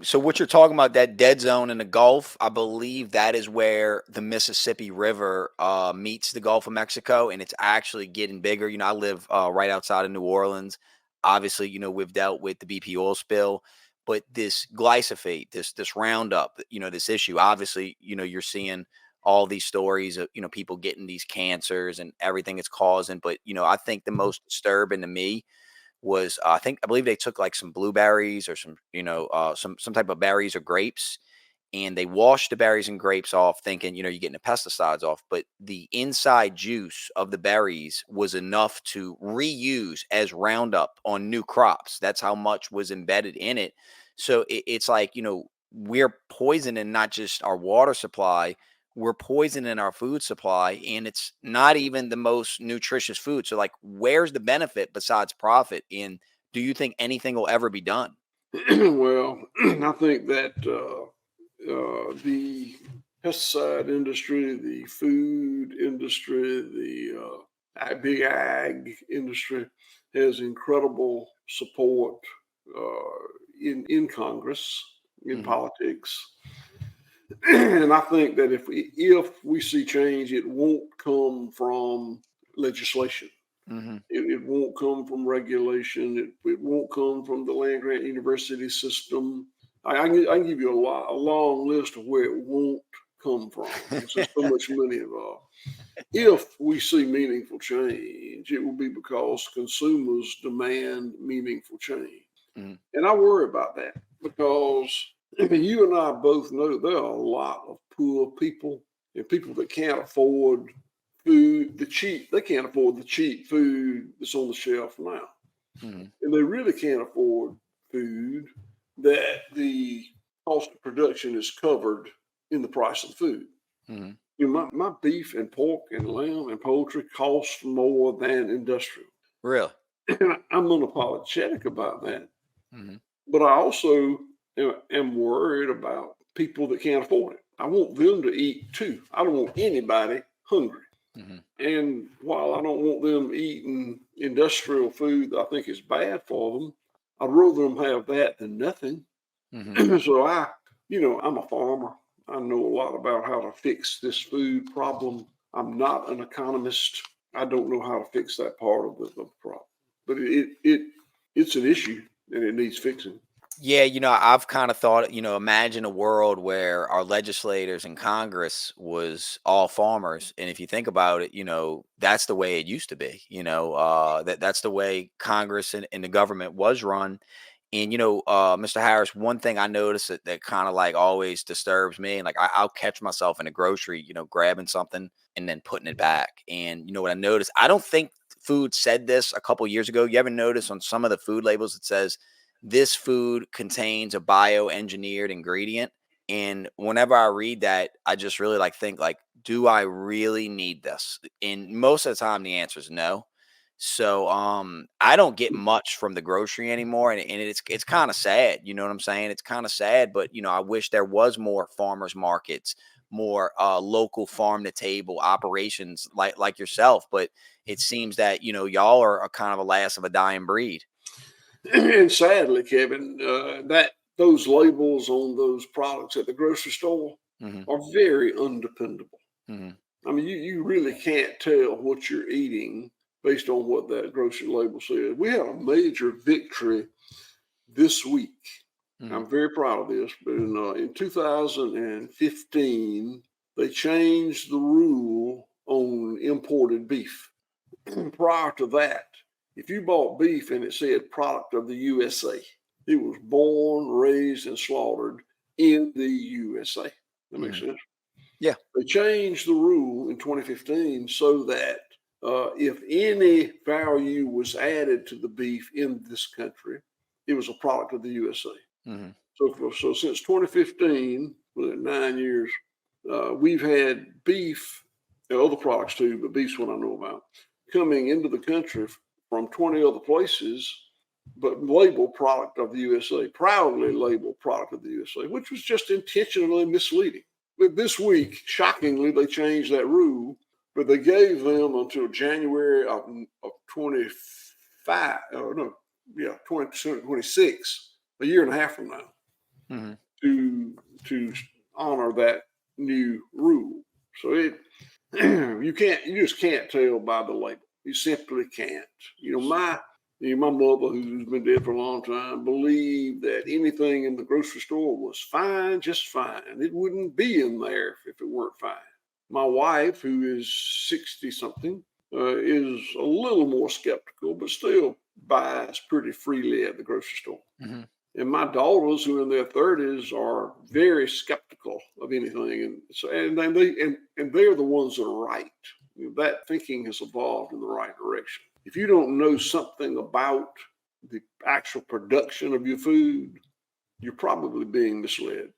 So what you're talking about, that dead zone in the Gulf, I believe that is where the Mississippi River meets the Gulf of Mexico, and it's actually getting bigger. I live right outside of New Orleans. Obviously, we've dealt with the BP oil spill, but this glyphosate, this Roundup, this issue. Obviously, you're seeing all these stories of people getting these cancers and everything it's causing. But I think the most disturbing to me was I believe they took like some blueberries or some some type of berries or grapes, and they washed the berries and grapes off thinking you're getting the pesticides off, but the inside juice of the berries was enough to reuse as Roundup on new crops. That's how much was embedded in it. So it's like we're poisoning not just our water supply, we're poisoning our food supply, and it's not even the most nutritious food. So like, where's the benefit besides profit? And do you think anything will ever be done? Well, I think that the pesticide industry, the food industry, the big ag industry has incredible support in Congress, in Hmm. politics, and I think that if we see change, it won't come from legislation. Hmm. It won't come from regulation. It won't come from the land grant university system. I can give you a long list of where it won't come from because there's so much money involved. If we see meaningful change, it will be because consumers demand meaningful change. Hmm. And I worry about that because you and I both know there are a lot of poor people and people that can't afford they can't afford the cheap food that's on the shelf now. Hmm. And they really can't afford food that the cost of production is covered in the price of the food. Hmm. My beef and pork and lamb and poultry cost more than industrial. Really? And I'm unapologetic about that. Hmm. But I also am worried about people that can't afford it. I want them to eat too. I don't want anybody hungry. Hmm. And while I don't want them eating industrial food that I think is bad for them, I'd rather them have that than nothing. Hmm. So I'm a farmer. I know a lot about how to fix this food problem. I'm not an economist. I don't know how to fix that part of the problem, but it's an issue and it needs fixing. Yeah, I've kind of thought, imagine a world where our legislators in Congress was all farmers. And if you think about it, that's the way it used to be. That's the way Congress and the government was run. And Mr. Harris, one thing I noticed that kind of like always disturbs me, and like I'll catch myself in a grocery, grabbing something and then putting it back. And what I noticed, I don't think food said this a couple years ago. You ever notice on some of the food labels it says this food contains a bioengineered ingredient? And whenever I read that, I just really like think like, do I really need this? And most of the time the answer is no. So I don't get much from the grocery anymore, and it's kind of sad, you know what I'm saying? It's kind of sad, but I wish there was more farmers markets, more local farm to table operations like yourself. But it seems that y'all are a kind of a last of a dying breed. And sadly, Kevin, that those labels on those products at the grocery store Hmm. are very undependable. Hmm. I mean, you really can't tell what you're eating based on what that grocery label says. We had a major victory this week. Hmm. I'm very proud of this, but in 2015, they changed the rule on imported beef. Prior to that, if you bought beef and it said product of the USA, it was born, raised, and slaughtered in the USA. That makes Hmm. sense. Yeah. They changed the rule in 2015 so that if any value was added to the beef in this country, it was a product of the USA. Hmm. So since 2015, 9 years, we've had beef, and other products too, but beef's what I know about, coming into the country from 20 other places, but labeled product of the USA, proudly labeled product of the USA, which was just intentionally misleading. But this week, shockingly, they changed that rule, but they gave them until January of 25, no, yeah, 2026, a year and a half from now, Mhm. to honor that new rule. So it you just can't tell by the label. You simply can't. My mother, who's been dead for a long time, believed that anything in the grocery store was fine, just fine. It wouldn't be in there if it weren't fine. My wife, who is 60 something, is a little more skeptical, but still buys pretty freely at the grocery store. Mhm. And my daughters, who are in their 30s, are very skeptical of anything, and they're the ones that are right. That thinking has evolved in the right direction. If you don't know something about the actual production of your food, you're probably being misled.